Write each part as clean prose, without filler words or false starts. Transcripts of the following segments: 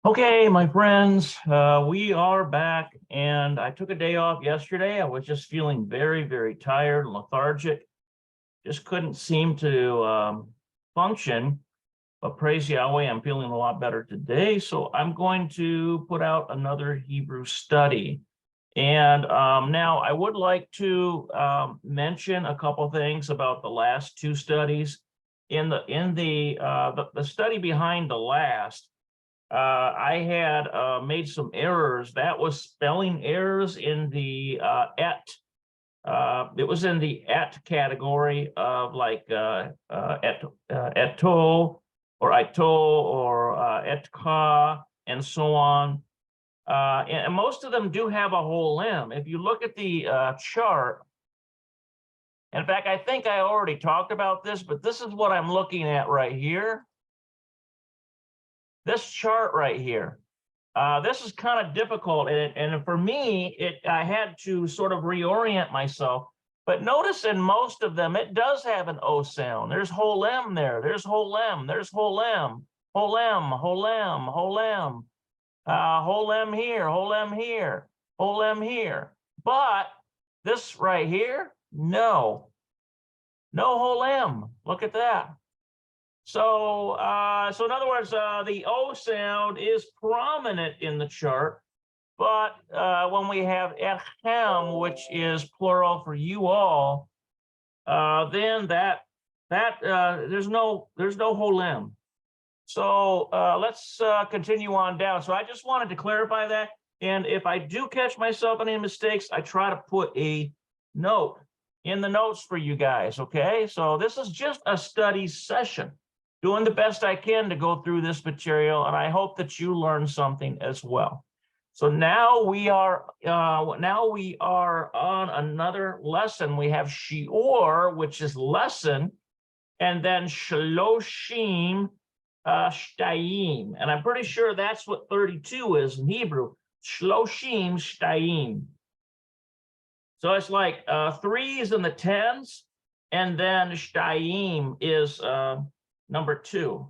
Okay, my friends, we are back, and I took a day off yesterday. I was just feeling very, very tired and lethargic. Just couldn't seem to function, but praise Yahweh, I'm feeling a lot better today. So I'm going to put out another Hebrew study. And now I would like to mention a couple things about the last two studies. In the study behind the last, I had made some errors. That was spelling errors in the et. It was in the et category of like eto or ito or etka and so on. And most of them do have a whole limb. If you look at the chart, in fact, I think I already talked about this, but this is what I'm looking at right here. This chart right here. This is kind of difficult, and for me, I had to sort of reorient myself. But notice in most of them, it does have an O sound. There's whole M there. There's whole M. There's whole M. Whole M. Whole M. Whole M. Whole M here. Whole M here. Whole M here. But this right here, no. No whole M. Look at that. So, so in other words, the O sound is prominent in the chart, but when we have etchem, which is plural for you all, then there's no whole M. So let's continue on down. So I just wanted to clarify that, and if I do catch myself in any mistakes, I try to put a note in the notes for you guys. Okay, so this is just a study session. Doing the best I can to go through this material, and I hope that you learn something as well. So now we are on another lesson. We have shiur, which is lesson, and then shloshim shtayim, and I'm pretty sure that's what 32 is in Hebrew. Shloshim shtayim. So it's like threes and the tens, and then shtayim is number 2.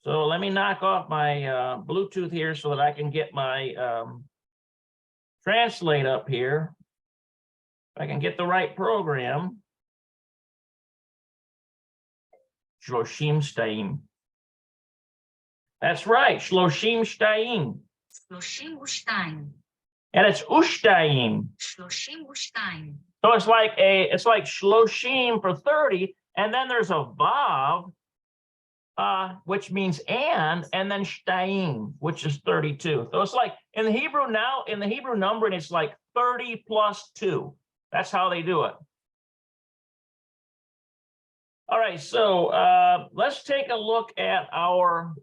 So let me knock off my Bluetooth here so that I can get my translate up here. If I can get the right program. Shloshim shtayim. That's right, shloshim shtayim. Shloshim ushtayim. And it's ushtayim. Shloshim ushtayim. So it's like shloshim for 30, and then there's a vav, which means and then shtayim, which is 32. So it's like in the Hebrew numbering, it's like 30 plus 2. That's how they do it. All right, so let's take a look at our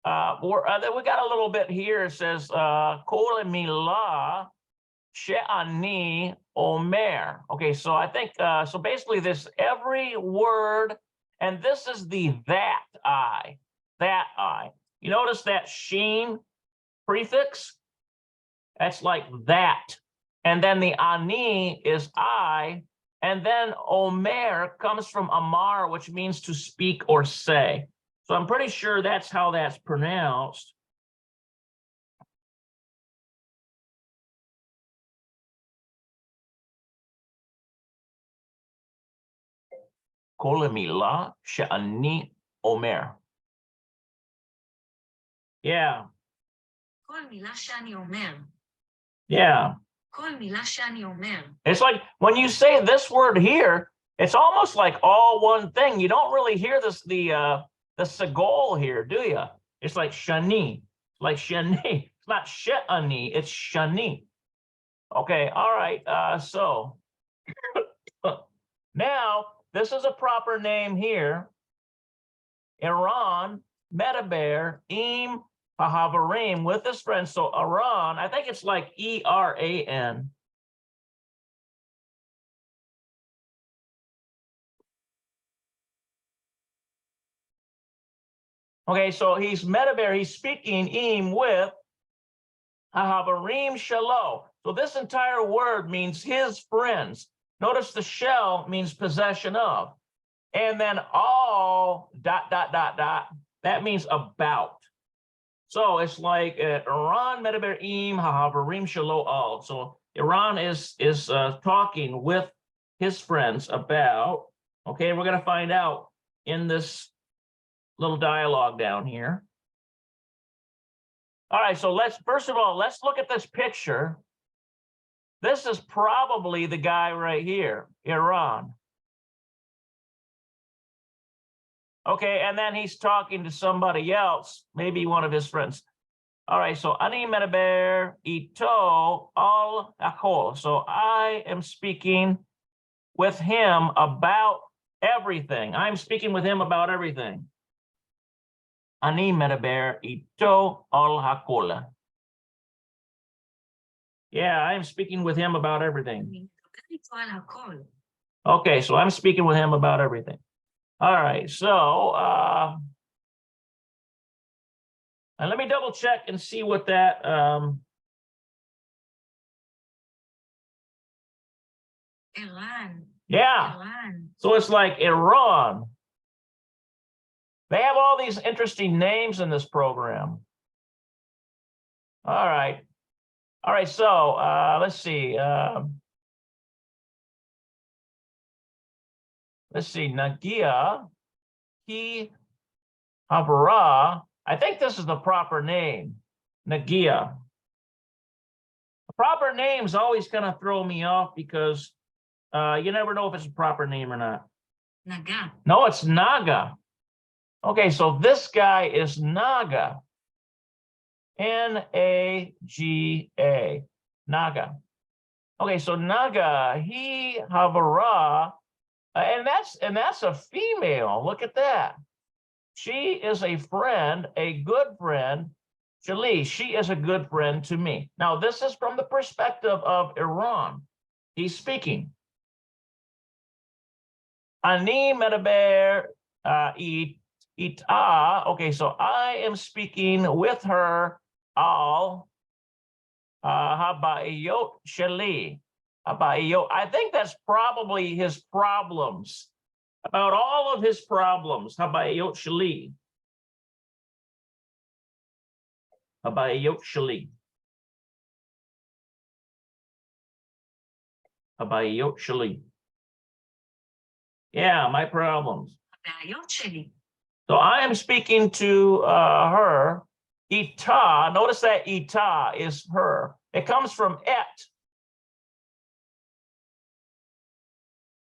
we got a little bit here. It says kol milah she'ani omer. Okay, so I think so basically this every word. And this is the that I. You notice that sheen prefix? That's like that. And then the ani is I. And then omer comes from amar, which means to speak or say. So I'm pretty sure that's how that's pronounced. Kol milah she'ani omer. Yeah. Kol milah she'ani omer. Yeah. Kol milah she'ani omer. It's like when you say this word here, it's almost like all one thing. You don't really hear the segol here, do you? It's like shani, like shani. It's not she'ani, it's shani. Okay, all right. So now this is a proper name here. Iran, Medaber, Im, Hahavarim, with his friends. So Iran, I think it's like E-R-A-N. Okay, so he's Medaber, he's speaking Im with Hahavarim Shalo. So this entire word means his friends. Notice the shell means possession of. And then all ... that means about. So it's like Iran medaber im ha'havarim shelo al. So Iran is talking with his friends about. Okay, we're going to find out in this little dialogue down here. All right, so first of all, let's look at this picture. This is probably the guy right here, Iran. Okay, and then he's talking to somebody else, maybe one of his friends. All right, so ani medaber ito al hakol. So I am speaking with him about everything. I'm speaking with him about everything. Ani medaber ito al hakol. Yeah, I'm speaking with him about everything. אני מדבר איתו על הכל. Okay, so I'm speaking with him about everything. All right, so and let me double check and see what that ערן, yeah. ערן. So it's like Iran. They have all these interesting names in this program. All right. All right, so let's see. Let's see, Nagia, he, Havara. I think this is the proper name, Nagia. The proper names always kind of throw me off because you never know if it's a proper name or not. נגע. No, it's Naga. Okay, so this guy is Naga. N-A-G-A, Naga. Okay, so Naga, he, Havara, and that's a female. Look at that. She is a friend, a good friend. Shali, she is a good friend to me. Now, this is from the perspective of Iran. He's speaking. Ani medaber ita. Okay, so I am speaking with her al habayot shali. Habayot. I think that's probably his problems. About all of his problems. Habayot shali. Habayot shali. Habayot shali. Yeah, my problems. הבעיות שלי. So I am speaking to her. Ita, notice that ita is her. It comes from et.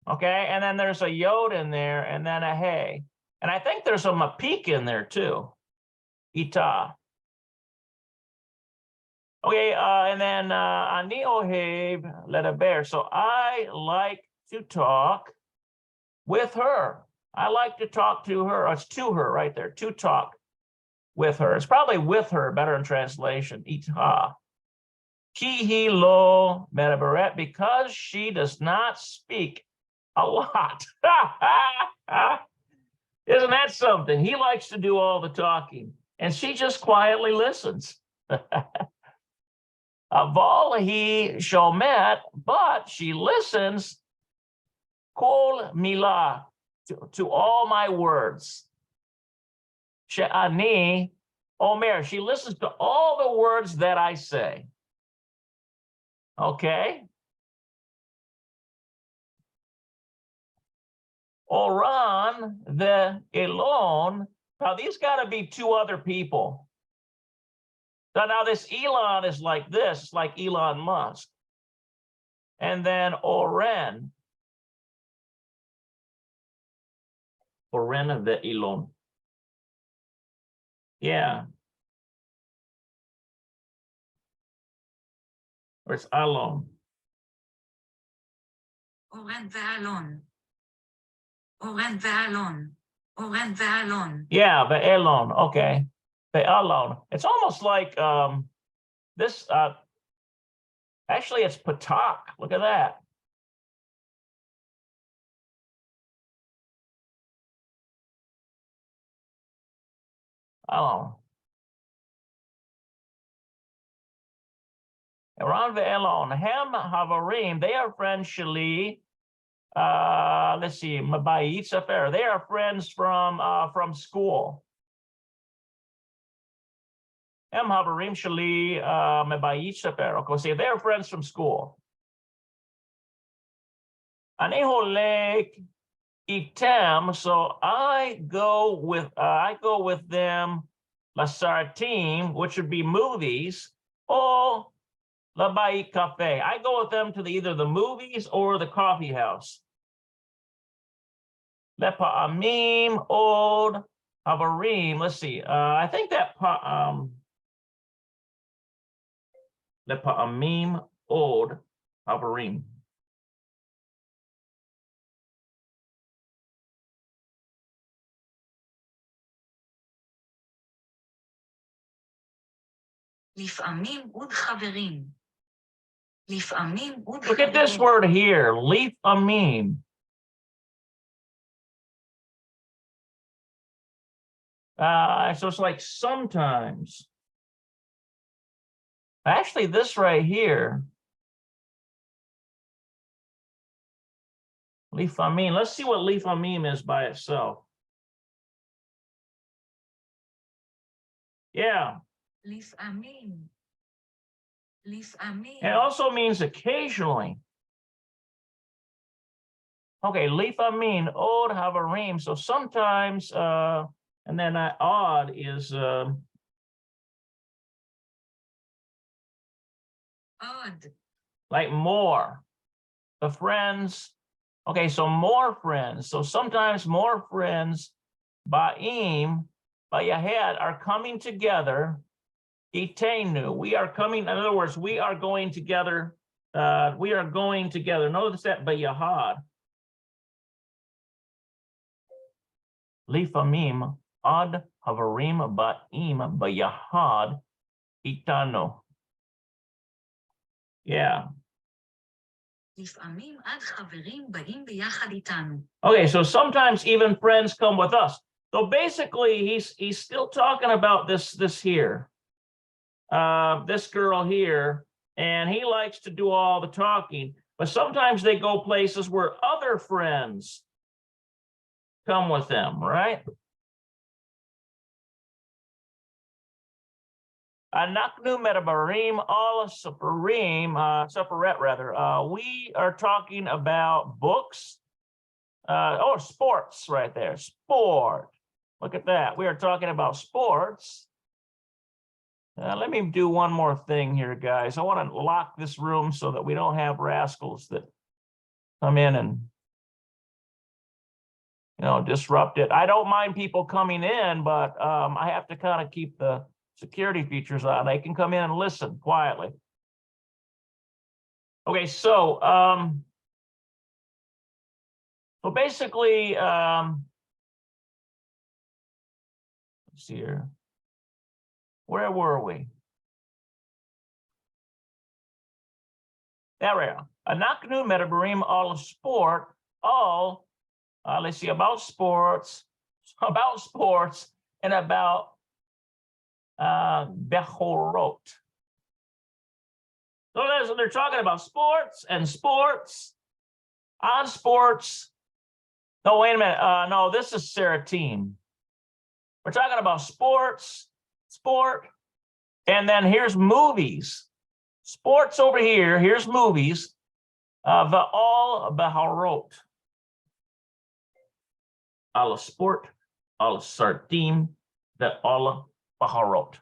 Okay, and then there's a yod in there, and then a hey. And I think there's a mapik in there too. Ita. Okay, and then ani oheb ledaber. So I like to talk with her. I like to talk to her. It's to her right there, to talk with her. It's probably with her, better in translation. Ita. Kihi lo medaberet, because she does not speak a lot. Isn't that something? He likes to do all the talking, and she just quietly listens. Avalahi shomet, but she listens. Kol milah, to all my words. She'ani omer, she listens to all the words that I say. Okay. Oran the Elon. Now these got to be two other people. So now this Elon is like this, it's like Elon Musk. And then Oren. Oren of the Elon. Yeah. Or it's Alon. אורן ואלון. אורן ואלון. אורן ואלון. Yeah, the Elon. Okay. The Alon. It's almost like this. Actually, it's Patak. Look at that. Alon. Around the Elon. Hem Havarim. They are friends, Shali. Let's see, Mabayit Sefer. They are friends from school. הם חברים שלי מבית ספר. Okay, see, they're friends from school. אני הולך איתם, so I go with them לסרטים, which would be movies, או לבית cafe. I go with them to either the movies or the coffee house. לפעמים עוד חברים, let's see, I think that לפעמים עוד חברים. לפעמים עוד חברים. לפעמים עוד Look at this חברים. word here, לפעמים. So it's like sometimes. Actually, this right here, לפעמים. Let's see what לפעמים is by itself. Yeah. לפעמים. לפעמים. It also means occasionally. Okay, לפעמים עוד חברים. So sometimes, and then odd is עוד. like more. The friends. Okay, so more friends. So sometimes more friends, ba'im, bayahed, are coming together. Itenu, we are coming. In other words, we are going together. We are going together. Notice that bayahad. Lifamim ad havarim ba'im bayahad itanu. Yeah. לפעמים עד חברים באים ביחד איתנו. Okay, so sometimes even friends come with us. So basically, he's still talking about this here, this girl here, and he likes to do all the talking. But sometimes they go places where other friends come with them, right? Anaknu metabarim al separate rather. We are talking about books. Sports right there. Sport. Look at that. We are talking about sports. Let me do one more thing here, guys. I want to lock this room so that we don't have rascals that come in and, disrupt it. I don't mind people coming in, but I have to kind of keep the security features on. They can come in and listen quietly. Okay, so basically, let's see here. Where were we? There we are. Anaknu metabarim all sport, all, let's see, about sports, and about Bechorot. So they're talking about sports and sports, on sports. No, wait a minute. No, this is Seratim. We're talking about sports, sport, and then here's movies. Sports over here, here's movies. Va'al Bechorot. Al sport, al sartim, the all Bechorot.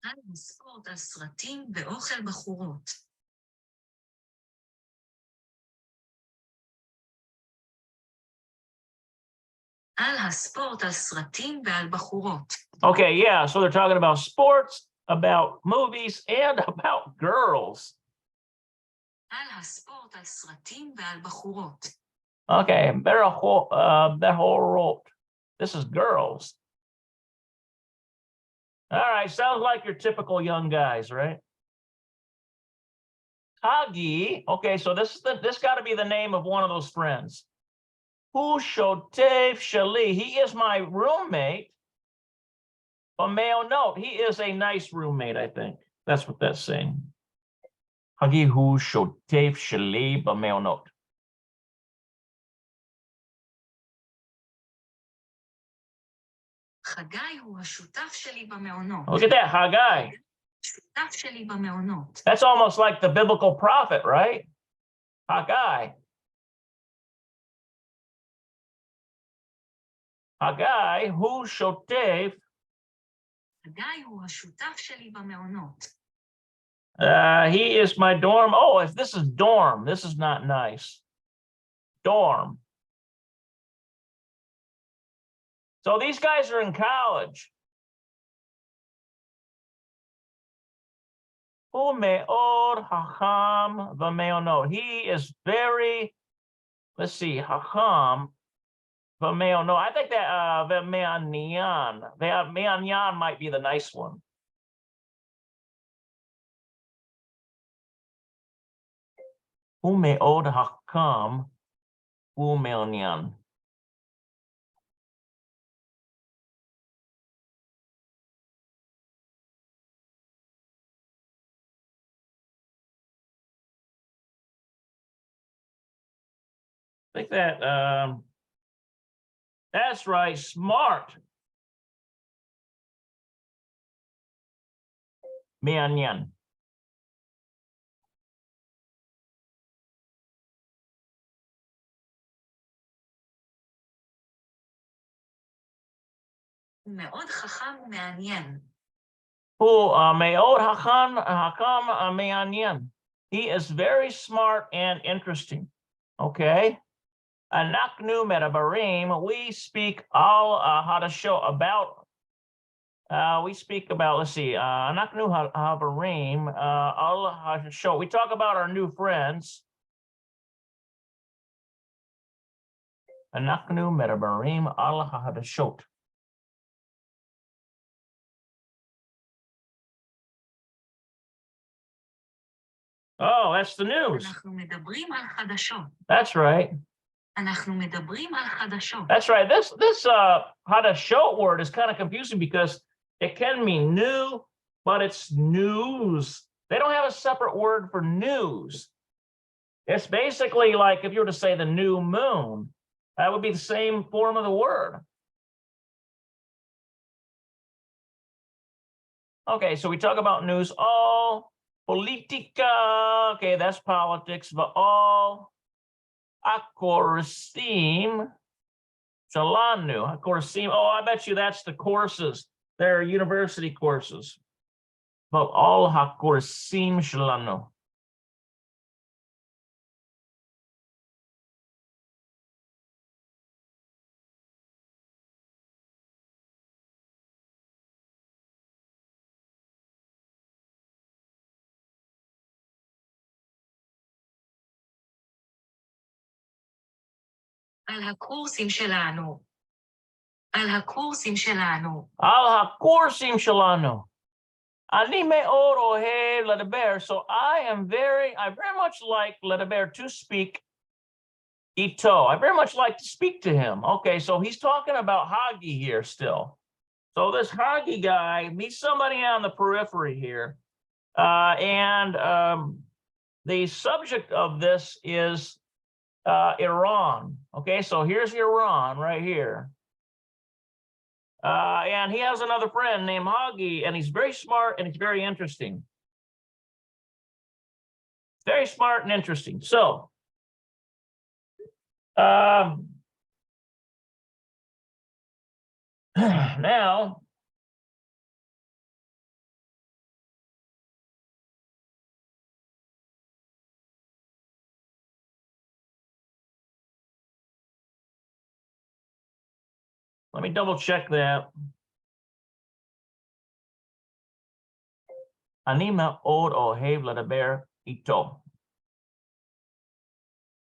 על הספורט, על סרטים ואוכל בחורות. על הספורט, על סרטים ועל בחורות. Okay, yeah, so they're talking about sports, about movies, and about girls. על הספורט, על סרטים ועל בחורות. Okay, Bechorot. This is girls. All right, sounds like your typical young guys, right? Hagi, okay, so this got to be the name of one of those friends. Hu shotev shali, he is my roommate. A male note, he is a nice roommate, I think. That's what that's saying. Hagi hu shotev shali, a male note. חגי הוא השותף שלי במעונות. Look at that, Haggai. שותף שלי במעונות. That's almost like the biblical prophet, right? Haggai. Haggai, hu shotev. חגי הוא השותף שלי במעונות. He is my dorm. Oh, if this is dorm, this is not nice. Dorm. So these guys are in college. Hu me'od hacham v'meonot. He is very, let's see, hacham v'meonot. I think that v'me'anyan. V'me'anyan might be the nice one. Hu me'od hacham v'me'anyan. I think that that's right, smart. Mianyan. הוא מאוד חכם ומעניין. Who me'od hakam mianyan. He is very smart and interesting. Okay. Anaknu metabarim. We speak all how to show about. We speak about. Let's see. Anaknu habarim. All how to show. We talk about our new friends. Anaknu metabarim. All how to show. Oh, that's the news. אנחנו מדברים על חדשות. That's right. אנחנו מדברים על חדשות. That's right. This hadashot word is kind of confusing because it can mean new, but it's news. They don't have a separate word for news. It's basically like if you were to say the new moon, that would be the same form of the word. Okay, so we talk about news. All politica. Okay, that's politics. All akorsim shalanu. Akorsim. Oh, I bet you that's the courses. They're university courses. But all hakorsim shalanu. על הקורסים שלנו. על הקורסים שלנו. Al hakorsim shalanu. Ani me'od ohev ledaber. So I very much like ledaber to speak. Ito. I very much like to speak to him. Okay, so he's talking about Hagi here still. So this Hagi guy, he's somebody on the periphery here. The subject of this is Iran. Okay, so here's Iran right here. And he has another friend named Hagi, and he's very smart and he's very interesting. Very smart and interesting. So, now, let me double check that. Ani me'od ohev ledaber ito.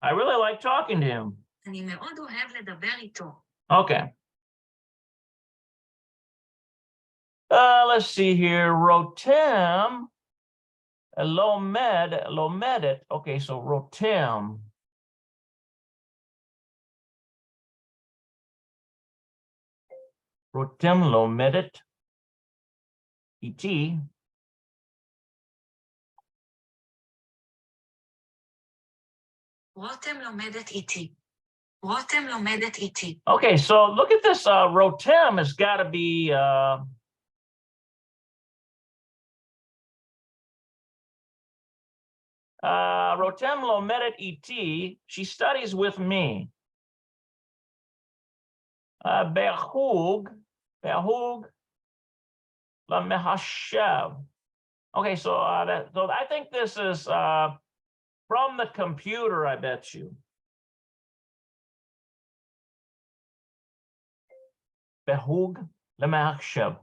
I really like talking to him. אני מאוד אוהב לדבר איתו. Okay. Let's see here. Rotem lomedet. Okay, so rotem. Rotem lomedet. Et. רותם לומדת איתי. רותם לומדת איתי. Okay, so look at this. Rotem has got to be. Rotem lomedet iti. She studies with me. Behug lamehashev. Okay, so so I think this is from the computer. I bet you. Behug lamehashev.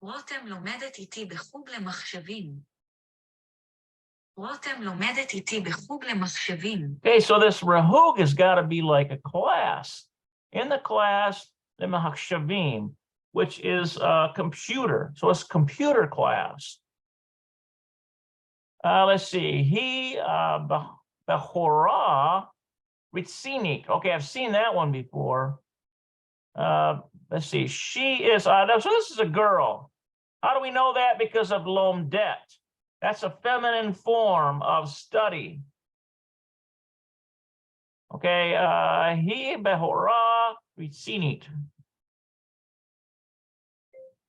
רותם לומדת איתי בחוג למחשבים. רותם לומדת איתי בחוג למחשבים. Okay, so this Rahug has got to be like a class. In the class, the Mahashavim, which is a computer. So it's computer class. Let's see. He Behora Ritzinik. Okay, I've seen that one before. Let's see. She is so this is a girl. How do we know that? Because of lomdet. That's a feminine form of study. Okay, he behora ritzinit.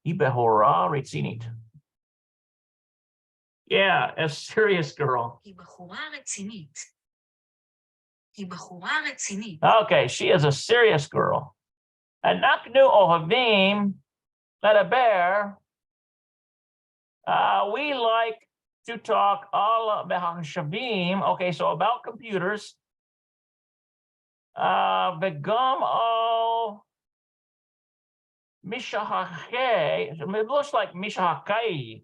He behora ritzinit. Yeah, a serious girl. היא בחורה רצינית. היא בחורה רצינית. Okay, she is a serious girl. Anaknu ohavim ledaber. We like to talk all behashavim. Okay, so about computers. Vegam al mishahake. It looks like mishahakai.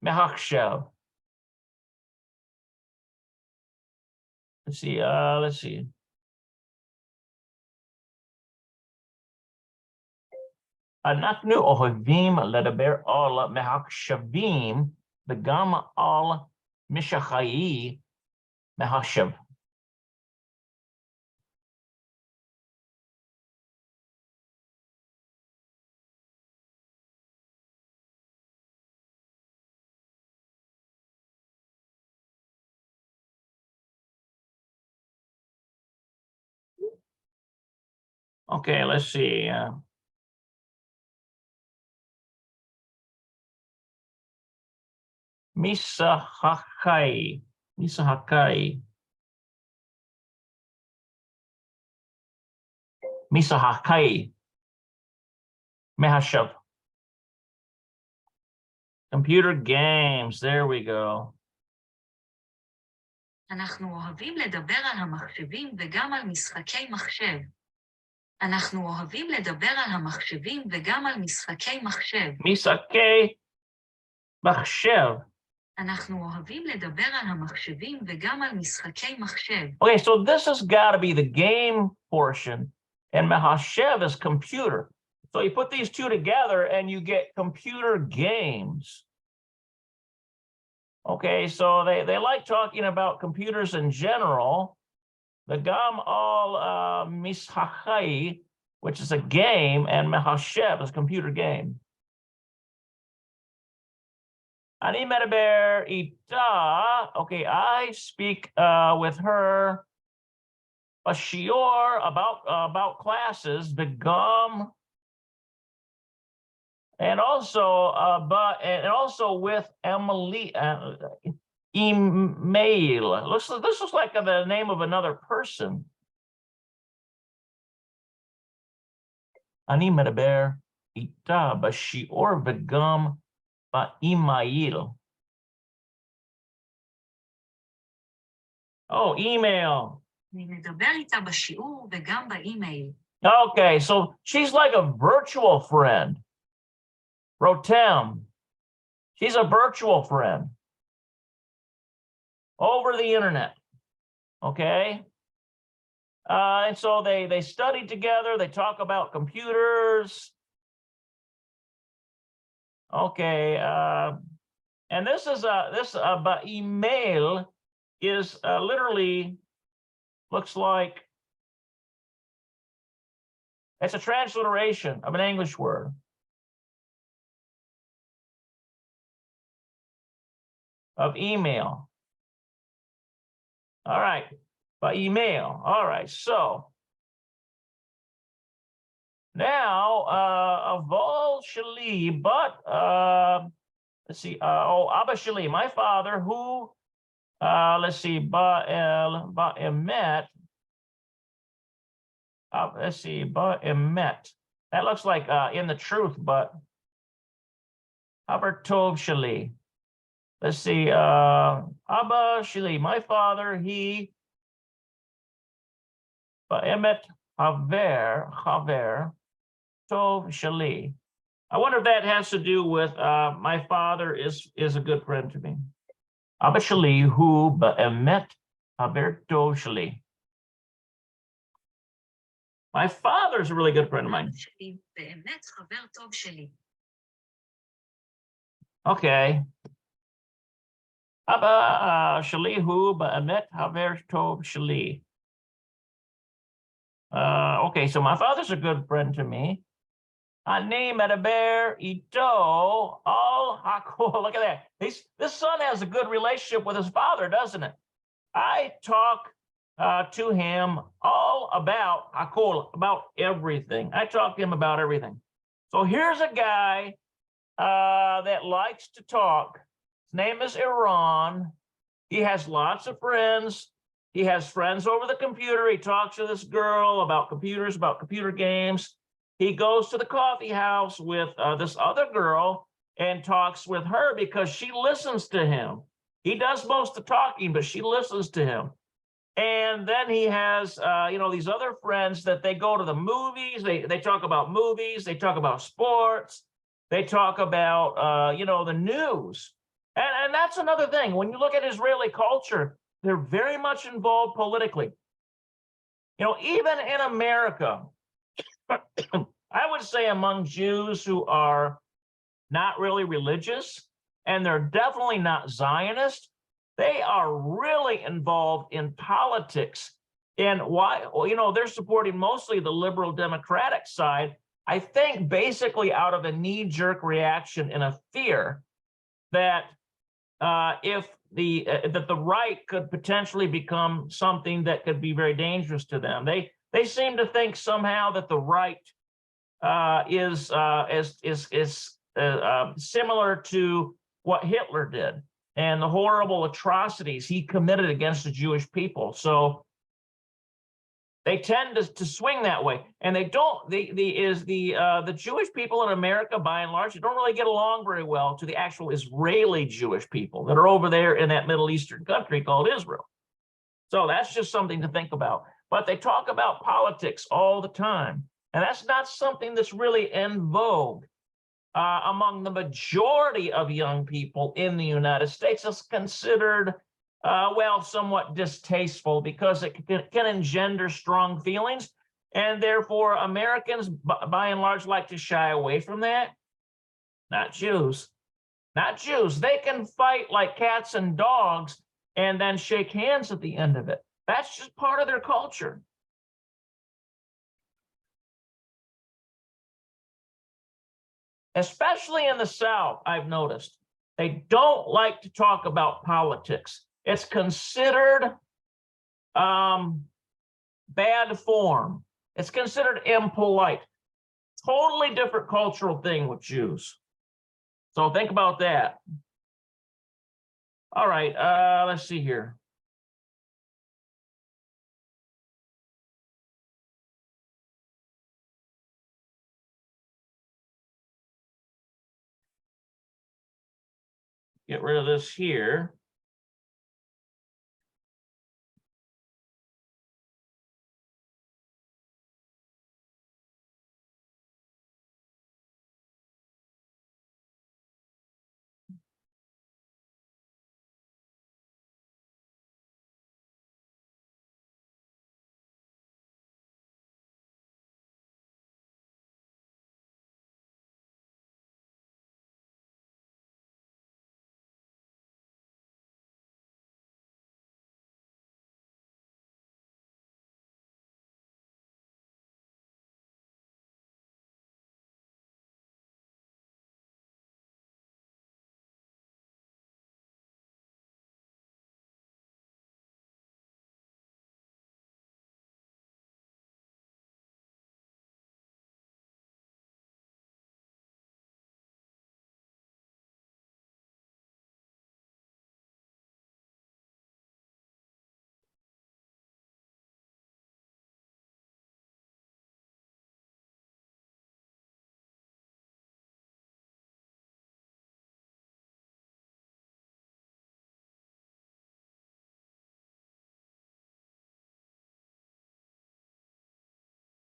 Mehachshav. Let's see. Let's see. Anaknu ohavim ledaber al mehachshavim v'gam al mishachai mehachshav. Okay, let's see. Misahakai. Misahakai. Misahakai. Mehashav. Computer games. There we go. אנחנו אוהבים לדבר על המחשבים וגם על משחקי מחשב. אנחנו אוהבים לדבר על המחשבים וגם על משחקי מחשב. Misake Mahshev. אנחנו אוהבים לדבר על המחשבים וגם על משחקי מחשב. Okay, so this has got to be the game portion, and Mahashev is computer. So you put these two together and you get computer games. Okay, so they like talking about computers in general. The Gam al Mishachai, which is a game, and Mahashev is a computer game. Ani medaber ita. Okay, I speak with her a shior about classes, the gum, and also with Emily email. This looks like the name of another person. Ani medaber ita bashior v'gam ba'email. Oh, email. אני מדבר איתה בשיעור וגם באימייל. Okay, so she's like a virtual friend. Rotem. She's a virtual friend over the internet. Okay. And so they study together. They talk about computers. Okay. And this email is literally looks like It's a transliteration of an English word. Of email. All right, by email. All right, so now Aval Shali, but let's see, Abba Shali, my father, who let's see, Ba'emet. Let's see, Ba'emet. That looks like in the truth, but Haber Tov Shali. Let's see, Abba Shali, my father, he Ba'emet Haver Tov Shali. I wonder if that has to do with my father is a good friend to me. Abba Shali hu ba'emet haber tov shali. My father is a really good friend of mine. Okay. Abba Shali hu ba'emet haber tov shali. Okay, so my father's a good friend to me. Ani medaber ito al hakol. Look at that. This son has a good relationship with his father, doesn't it? I talk to him all about hakol, about everything. I talk to him about everything. So here's a guy that likes to talk. His name is Iran. He has lots of friends. He has friends over the computer. He talks to this girl about computers, about computer games. He goes to the coffee house with this other girl and talks with her because she listens to him. He does most of the talking, but she listens to him. And then he has, these other friends that they go to the movies. They talk about movies. They talk about sports. They talk about, the news. And that's another thing. When you look at Israeli culture, they're very much involved politically. Even in America, I would say among Jews who are not really religious, and they're definitely not Zionist, they are really involved in politics. And why? Well, they're supporting mostly the liberal Democratic side, I think basically out of a knee-jerk reaction and a fear that if that the right could potentially become something that could be very dangerous to them. They seem to think somehow that the right is similar to what Hitler did and the horrible atrocities he committed against the Jewish people. So they tend to swing that way, and they don't. The Jewish people in America, by and large, they don't really get along very well to the actual Israeli Jewish people that are over there in that Middle Eastern country called Israel. So that's just something to think about. But they talk about politics all the time, and that's not something that's really in vogue among the majority of young people in the United States. It's considered somewhat distasteful because it can engender strong feelings, and therefore Americans, by and large, like to shy away from that. Not Jews. Not Jews. They can fight like cats and dogs and then shake hands at the end of it. That's just part of their culture. Especially in the South, I've noticed. They don't like to talk about politics. It's considered bad form. It's considered impolite. Totally different cultural thing with Jews. So think about that. All right, let's see here. Get rid of this here.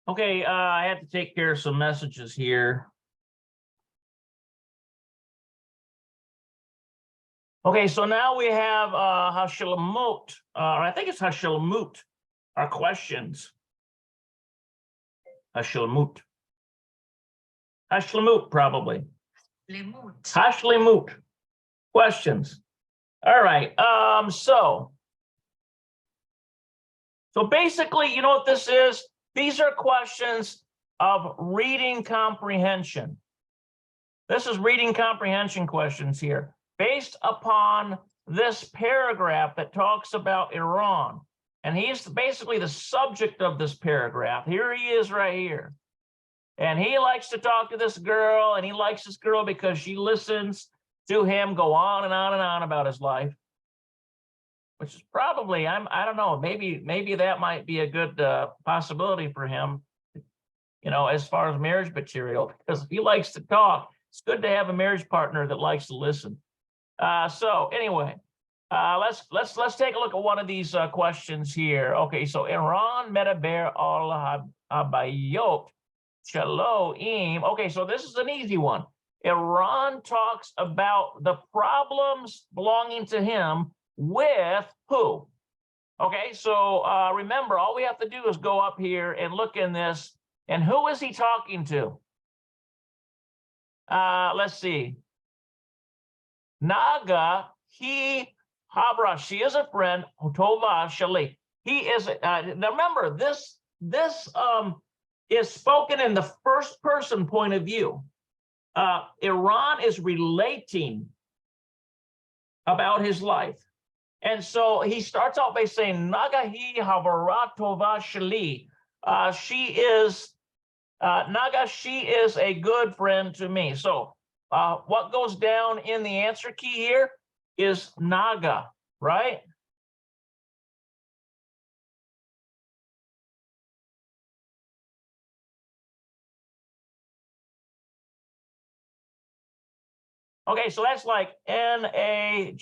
Okay, I had to take care of some messages here. Okay, so now we have Hashalamut, or I think it's Hashalamut, our questions. Hashalamut. Hashlemut, probably. למות. Hashlemut. Questions. All right. So basically, you know what this is? These are questions of reading comprehension. This is reading comprehension questions here, based upon this paragraph that talks about Iran. And he's basically the subject of this paragraph. Here he is right here. And he likes to talk to this girl, and he likes this girl because she listens to him go on and on and on about his life, which is probably, I don't know, maybe that might be a good possibility for him, you know, as far as marriage material, because if he likes to talk, it's good to have a marriage partner that likes to listen. So anyway, let's take a look at one of these questions here. Okay, so Iran medaber al habayot shaloim. Okay, so this is an easy one. Iran talks about the problems belonging to him with who? Okay, so remember, all we have to do is go up here and look in this, and who is he talking to? Let's see. Naga, he, Habra, she is a friend, Tova Shali. He is, now remember, this is spoken in the first person point of view. Iran is relating about his life. And so he starts out by saying, Nagahi Havara Tova Shali. She is, Naga, she is a good friend to me. So what goes down in the answer key here is Naga, right? Okay, so that's like N-A-G-A.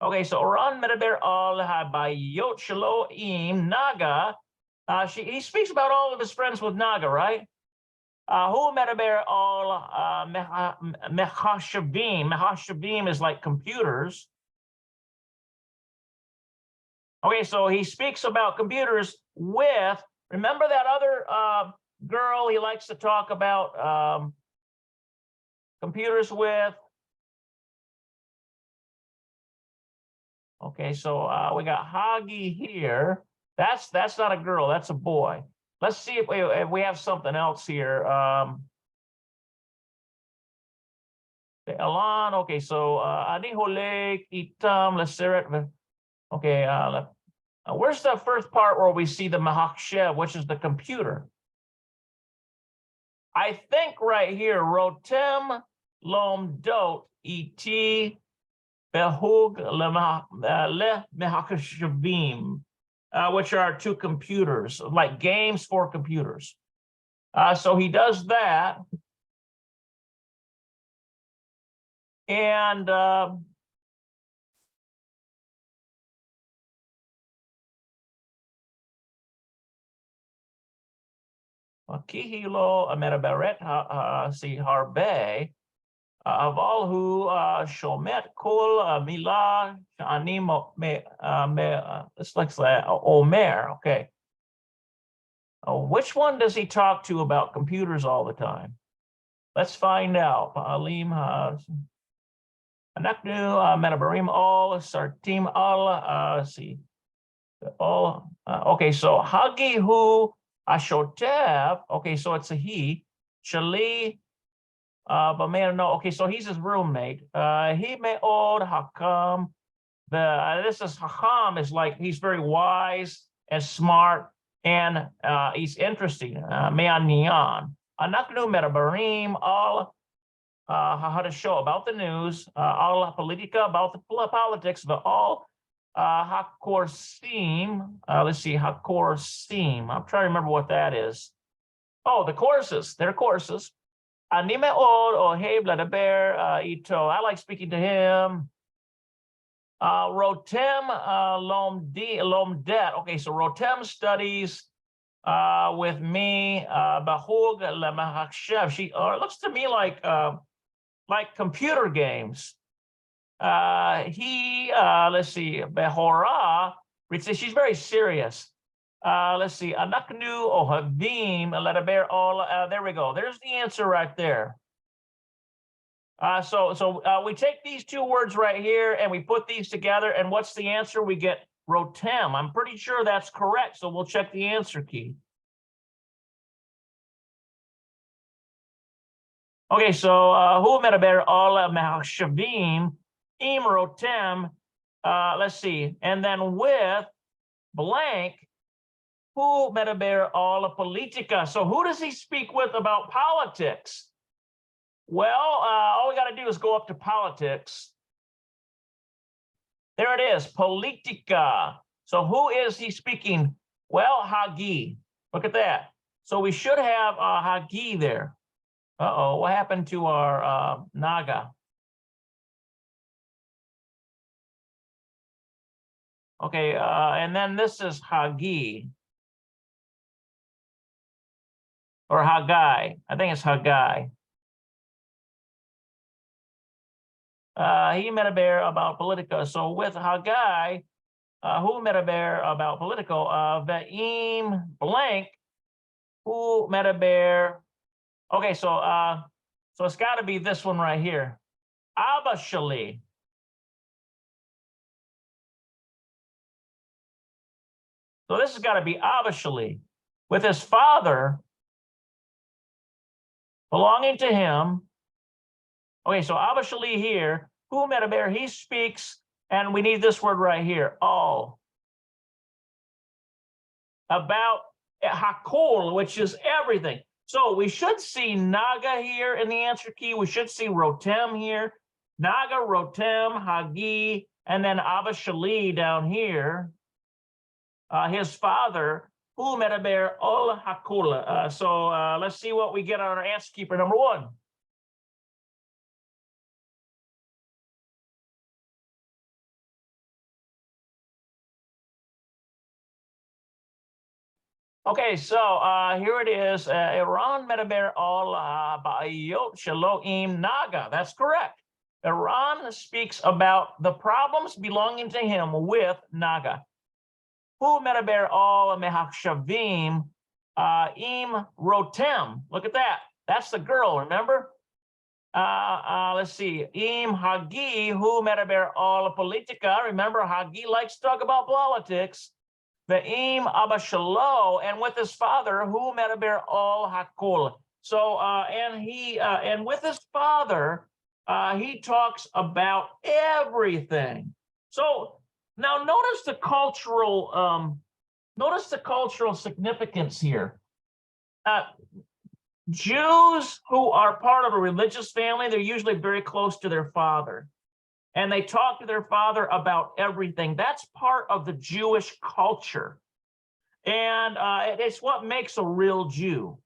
Okay, so Ran Medaber al Habayot Shaloim Naga. He speaks about all of his friends with Naga, right? Who Medaber al Mechashavim. Mechashavim is like computers. Okay, so he speaks about computers with, remember that other girl he likes to talk about computers with? Okay, so we got Hagi here. That's not a girl, that's a boy. Let's see if we have something else here. Elan, okay, so Ani Holek, Itam, Leseret. Okay, where's the first part where we see the Mahakshev, which is the computer? I think right here, Rotem Lom Dot Et Behug Le Mehakashavim, which are two computers, like games for computers. So he does that. And Kihilo Medaberet si Harbe Avalhu Shomet Kol Mila Animo this looks like Omer. Okay. Which one does he talk to about computers all the time? Let's find out. Alim Anaknu Medabarim all Sartim al see. All okay, so Hagihu Ashotev, okay, so it's a he. Shali, but man, no, okay, so he's his roommate. He meod Hakam. This is Hakam is like he's very wise and smart and he's interesting. Me'aniyan. Anaknu Medabarim all how to show about the news, all politica about the politics, but all Hakorsim, let's see, Hakorsim. I'm trying to remember what that is. Oh, the courses. They're courses. Anime od oheb ledaber ito. I like speaking to him. Rotem lomdet. Okay, so Rotem studies with me, bahug lemahachshev. She, it looks to me like computer games. Let's see, behora, she's very serious. Let's see, anaknu ohavim ledaber all. There we go. There's the answer right there. So we take these two words right here and we put these together, and what's the answer? We get rotem. I'm pretty sure that's correct, so we'll check the answer key. Okay, so hu medaber al mehashavim im rotem. Let's see, and then with blank, hu medaber al politica. So who does he speak with about politics? Well, all we got to do is go up to politics. There it is, politica. So who is he speaking? Well, Hagi. Look at that. So we should have Hagi there. Uh-oh, what happened to our Naga? Okay, and then this is Hagi. Or Haggai. I think it's Haggai. He medaber about politica. So with Haggai, who medaber about political? Ve'im blank, who medaber. Okay, so it's got to be this one right here. Abba Shali. So this has got to be Abba Shali, with his father belonging to him. Okay, so Abba Shali here, who medaber, he speaks, and we need this word right here, all. About hakol, which is everything. So we should see Naga here in the answer key. We should see Rotem here. Naga, Rotem, Hagi, and then Abba Shali down here. His father, who medaber all hakol. So let's see what we get on our answer key for number one. Okay, so here it is. Iran medaber al ba'ayot shaloim naga. That's correct. Iran speaks about the problems belonging to him with Naga. Hu medaber al mehachshavim im rotem. Look at that. That's the girl, remember? Let's see. Im Hagi hu medaber al politica. Remember, Hagi likes to talk about politics. Ve'im Abba Shalo, and with his father, who medaber all hakol. So and with his father, he talks about everything. So now notice the cultural significance here. Jews who are part of a religious family, they're usually very close to their father. And they talk to their father about everything. That's part of the Jewish culture. And it's what makes a real Jew.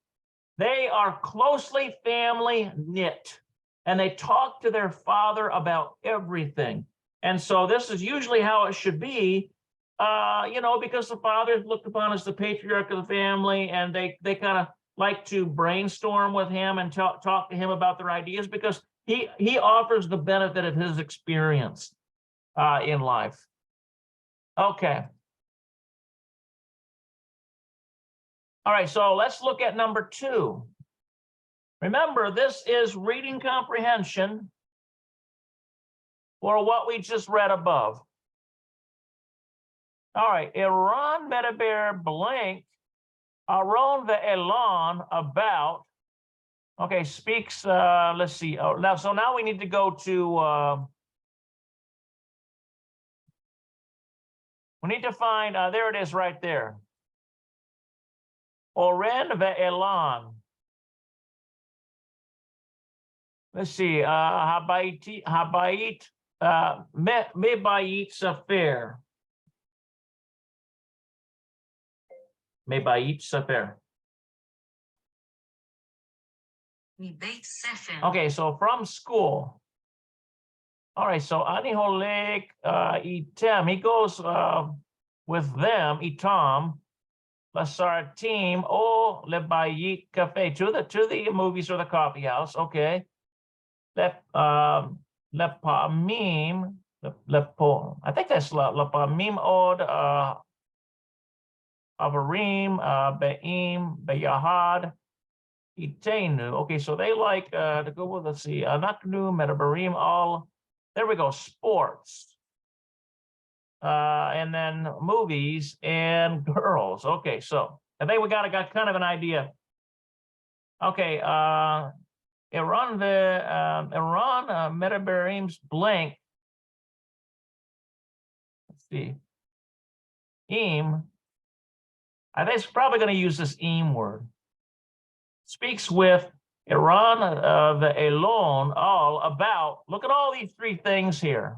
They are closely family knit, and they talk to their father about everything. And so this is usually how it should be, because the father is looked upon as the patriarch of the family, and they kind of like to brainstorm with him and talk to him about their ideas, because he offers the benefit of his experience in life. Okay. All right, so let's look at number 2. Remember, this is reading comprehension for what we just read above. All right, Iran medaber blank, Aron ve'elan about. Okay, speaks, let's see. Oh, now we need to go to, we need to find, there it is right there. Oren ve'elan. Let's see, habayit, mebayit safer. Mebayit safer. Okay, so from school. All right, so ani holek item. He goes with them, itam. Lasartim o lebayit cafe, to the movies or the coffee house. Okay. Lepamim, lepo. I think that's lepamim od avarim beim beyahad itenu. Okay, so they like to go with, let's see, anaknu metabarim all. There we go. Sports. And then movies and girls. Okay, so I think we got kind of an idea. Okay, Iran metabarim's blank. Let's see. I think it's probably going to use this word. Speaks with Iran the Elon all about. Look at all these three things here.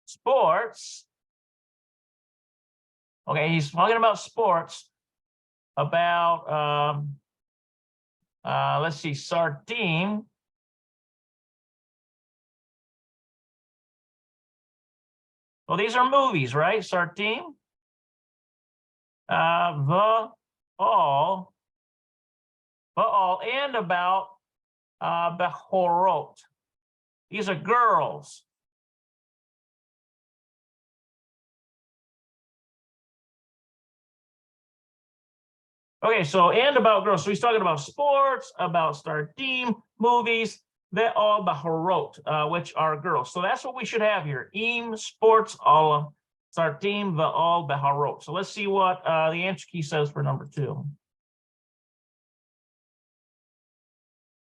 Sports. Okay, he's talking about sports, about let's see, Sartim. Well, these are movies, right? Sartim. The all, and about Behorot. These are girls. Okay, so and about girls. So he's talking about sports, about Startim, movies, they're all Bahorot, which are girls. So that's what we should have here. Sports, all Startim, the all Bahorot. So let's see what the answer key says for number 2.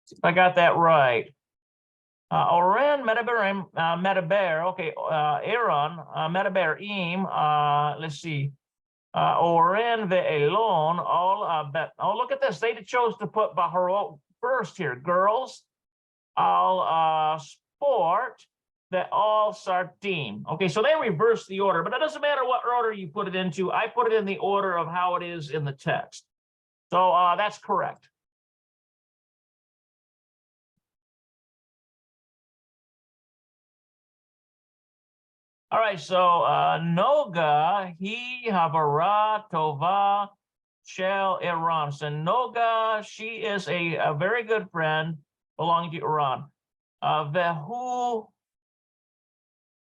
See if I got that right. Oren Medaberim Medaber. Okay, Aaron Medaber let's see. Oren ve'elon all bet. Oh, look at this. They chose to put Baharot first here. Girls, all sport, the all sartim. Okay, so they reverse the order, but it doesn't matter what order you put it into. I put it in the order of how it is in the text. So that's correct. All right, so Noga, he havara tova shel Iran. So Noga, she is a very good friend belonging to Iran. Vehu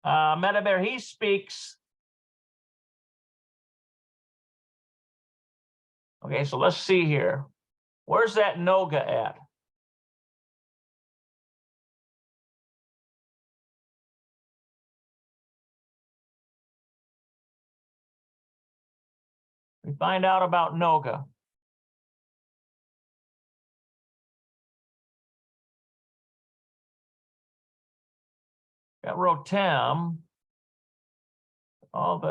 Medaber, he speaks. Okay, so let's see here. Where's that Noga at? We find out about Noga. Got Rotem. All the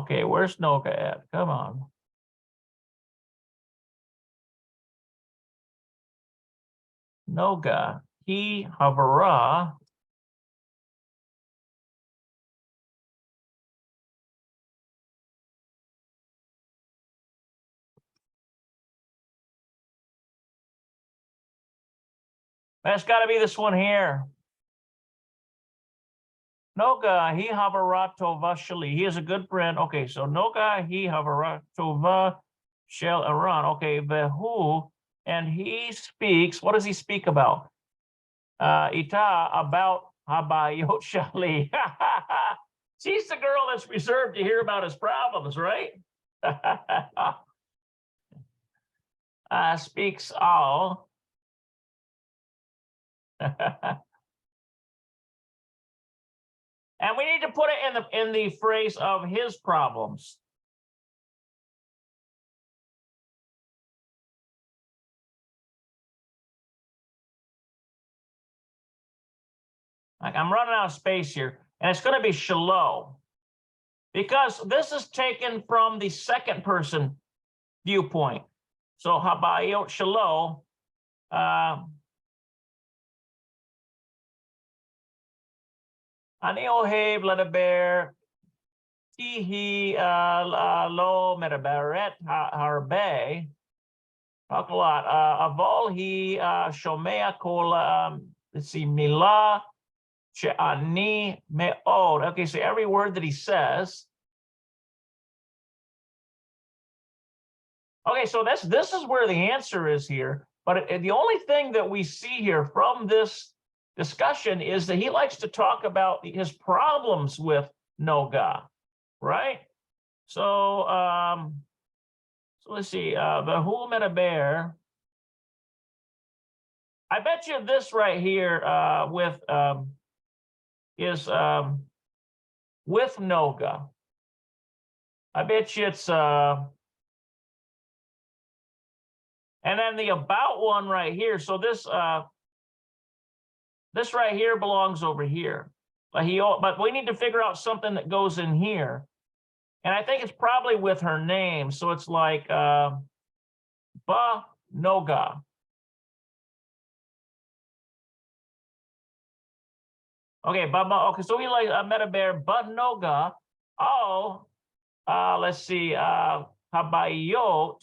okay, where's Noga at? Come on. Noga, he havara. That's got to be this one here. Noga, he havaratova shali. He is a good friend. Okay, so Noga, he havaratova shel Iran. Okay, vehu, and he speaks. What does he speak about? Ita, about habayot shali. She's the girl that's reserved to hear about his problems, right? Speaks all. And we need to put it in the phrase of his problems. Like, I'm running out of space here, and it's going to be shalo, because this is taken from the second person viewpoint. So habayot shalo. Ani ohev ledaber tihi lo medaberet harbe. Talk a lot. Avol he shomea kol let's see, Milah she'ani me'od. Okay, so every word that he says. Okay, so this is where the answer is here. But the only thing that we see here from this discussion is that he likes to talk about his problems with Noga, right? So, so let's see, Behul Medaber. I bet you this right here is with Noga. I bet you it's and then the about one right here. So this this right here belongs over here. But we need to figure out something that goes in here. And I think it's probably with her name. So it's like Ba Noga. Okay, okay, so we like Medaber Ba Noga. Oh, let's see, Habayot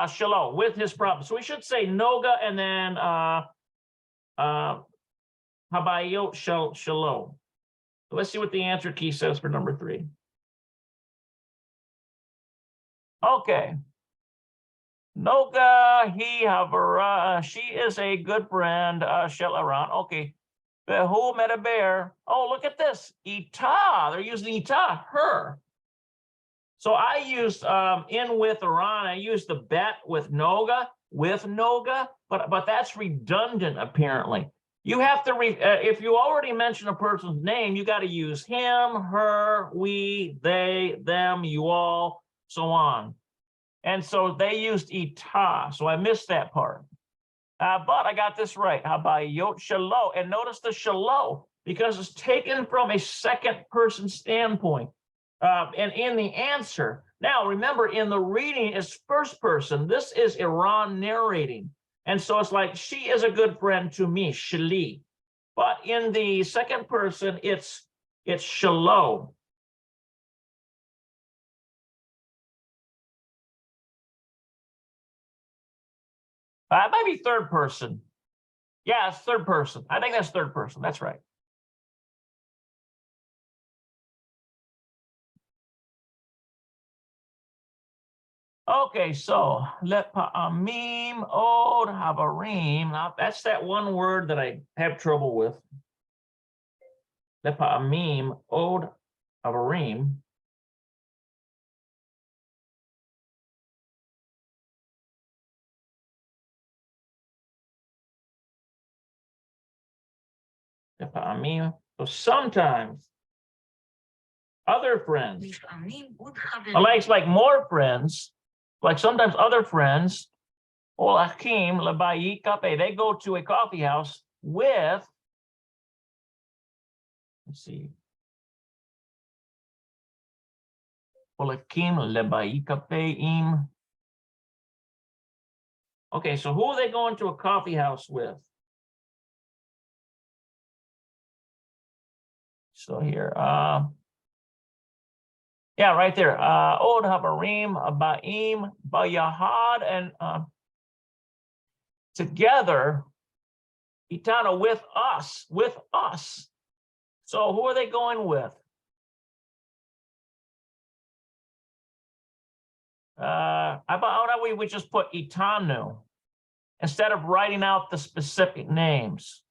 Shalom, with his problem. So we should say Noga and then Habayot Shalom. So let's see what the answer key says for number 3. Okay. Noga he havara. She is a good friend. Shel Aran. Okay. Behu Medaber. Oh, look at this. Ita. They're using Ita, her. So I used in with Aran. I used the bet with Noga, but that's redundant apparently. You have to if you already mention a person's name, you got to use him, her, we, they, them, you all, so on. And so they used Ita, so I missed that part. But I got this right. Habayot Shalo, and notice the Shalo because it's taken from a second person standpoint. And in the answer, now remember in the reading is first person. This is Iran narrating. And so it's like, she is a good friend to me, Shali. But in the second person, it's Shalo. It might be third person. Yeah, it's third person. I think that's third person. That's right. Okay, so lepa'amim od havarim. Now that's that one word that I have trouble with. Lepa'amim od havarim. Lepa'amim. So sometimes other friends, like more friends, like sometimes other friends, Olakim lebayit kape, they go to a coffee house with, let's see, Olakim lebayit kape im. Okay, so who are they going to a coffee house with? So here, yeah, right there. Od habarim, ba'im, bayahad, and together, itana, with us. So who are they going with? How about we just put itanu instead of writing out the specific names?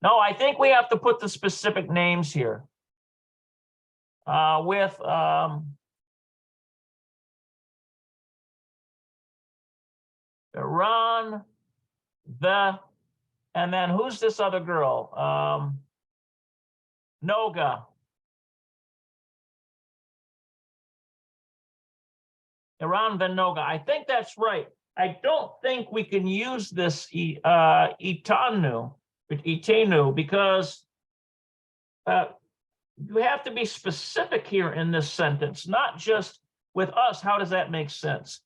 No, I think we have to put the specific names here. With Iran, and then who's this other girl? Noga. Iran Venoga. I think that's right. I don't think we can use this itanu because you have to be specific here in this sentence, not just with us. How does that make sense?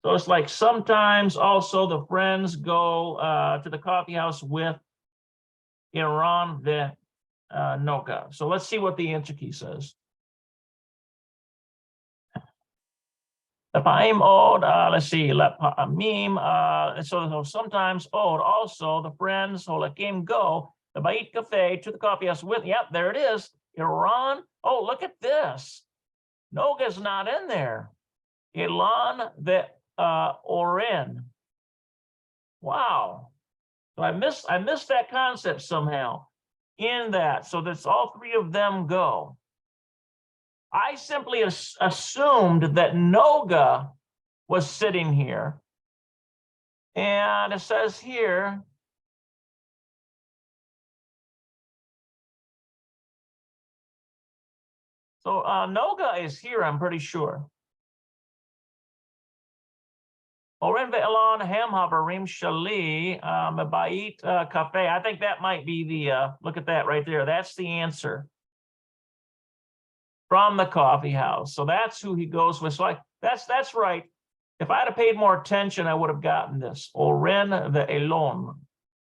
So it's like sometimes also the friends go to the coffee house with Iran Venoga. So let's see what the answer key says. Lepaim od, let's see, lepamim, so sometimes od, also the friends, holakim, go, the bait cafe, to the coffee house with, yep, there it is, Iran. Oh, look at this. Noga's not in there. Ilan the Orin. Wow. So I missed that concept somehow in that. So that's all three of them go. I simply assumed that Noga was sitting here. And it says here, so Noga is here, I'm pretty sure. Oren ve'elon hem havarim shali mebait cafe. I think that might be the, look at that right there. That's the answer from the coffee house. So that's who he goes with. So that's right. If I'd have paid more attention, I would have gotten this. Oren ve'elon.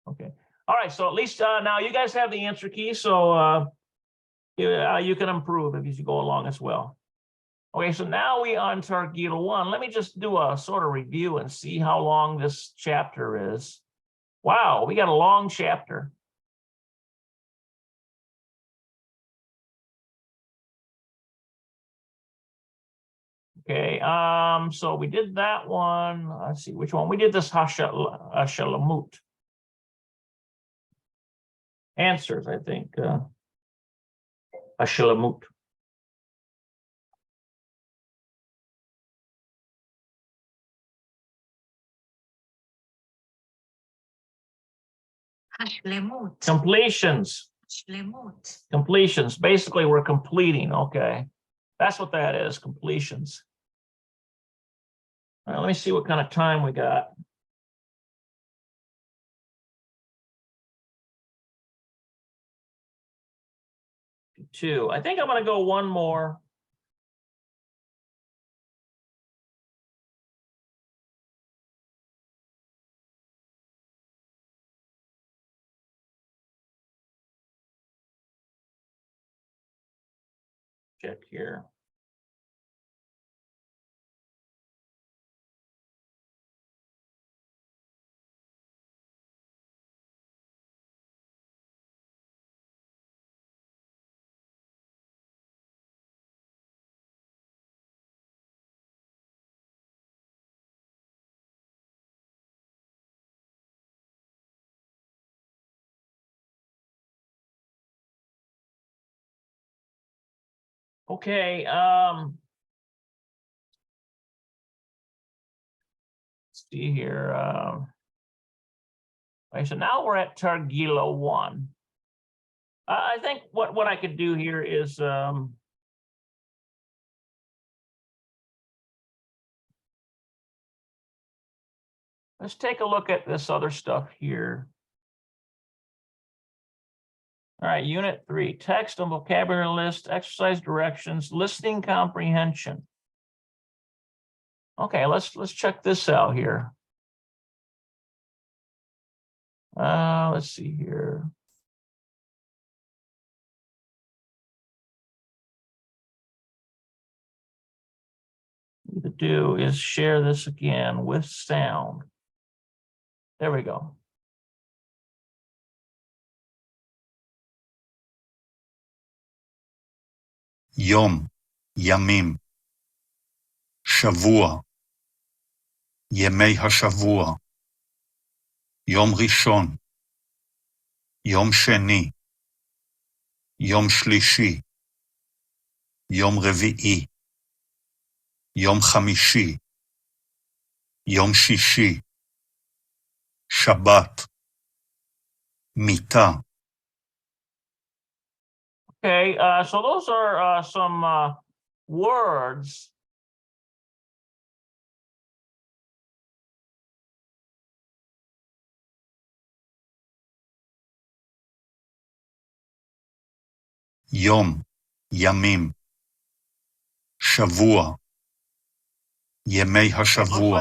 Okay. All right. So at least now you guys have the answer key. So you can improve as you go along as well. Okay, so now we on Targil 1. Let me just do a sort of review and see how long this chapter is. Wow, we got a long chapter. Okay, so we did that one. Let's see which one. We did this Hashalamut. Answers, I think. Hashalamut. השלמות. Completions. השלמות. Completions. Basically, we're completing. Okay. That's what that is, completions. All right, let me see what kind of time we got. Two. I think I'm going to go one more. Check here. Okay, let's see here. Okay, so now we're at Targila 1. I think what I could do here is let's take a look at this other stuff here. All right, Unit 3, text and vocabulary list, exercise directions, listening comprehension. Okay, let's check this out here. Let's see here. What to do is share this again with sound. There we go. יום, ימים, שבוע, ימי השבוע, יום ראשון, יום שני, יום שלישי, יום רביעי, יום חמישי, יום שישי, שבת, מיטה. Okay, so those are some words. יום, ימים, שבוע, ימי השבוע.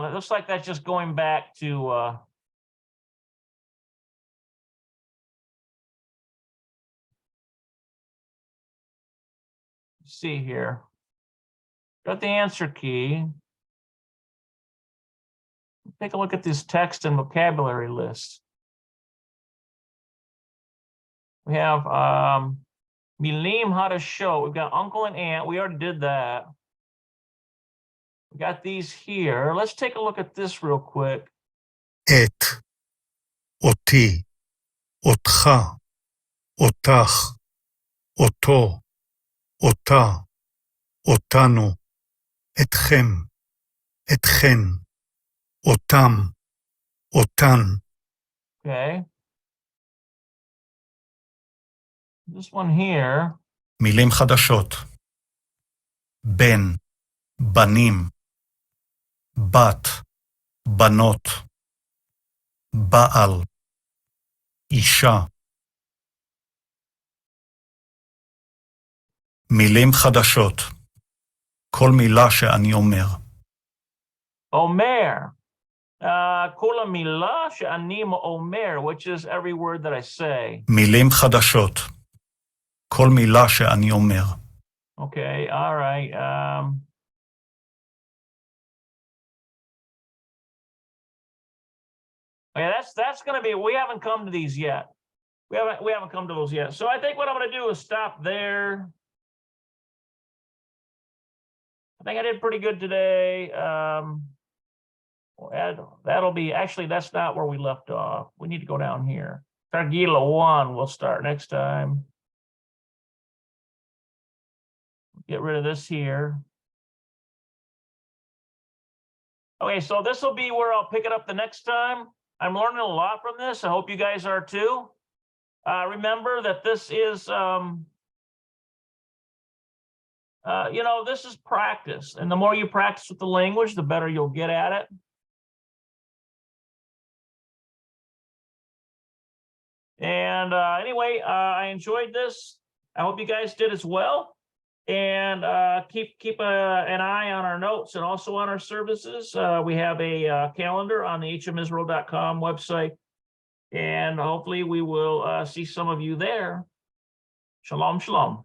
It looks like that's just going back to see here. Got the answer key. Take a look at this text and vocabulary list. We have milim hadashot. We've got uncle and aunt. We already did that. We got these here. Let's take a look at this real quick. את, אותי, אותך, אותך, אותו, אותה, אותנו, אתכם, אתכן, אותם, אותן. Okay. This one here. מילים חדשות. בן, בנים, בת, בנות, בעל, אישה. מילים חדשות. כל מילה שאני אומר. Omer. Kula milah she'ani omer, which is every word that I say. מילים חדשות. כל מילה שאני אומר. Okay, all right. Okay, that's going to be. We haven't come to these yet. We haven't come to those yet. So I think what I'm going to do is stop there. I think I did pretty good today. That'll be, actually, that's not where we left off. We need to go down here. Targila 1, we'll start next time. Get rid of this here. Okay, so this will be where I'll pick it up the next time. I'm learning a lot from this. I hope you guys are too. Remember that this is, this is practice. And the more you practice with the language, the better you'll get at it. And anyway, I enjoyed this. I hope you guys did as well. And keep an eye on our notes and also on our services. We have a calendar on the hmisrael.com website. And hopefully we will see some of you there. Shalom, shalom.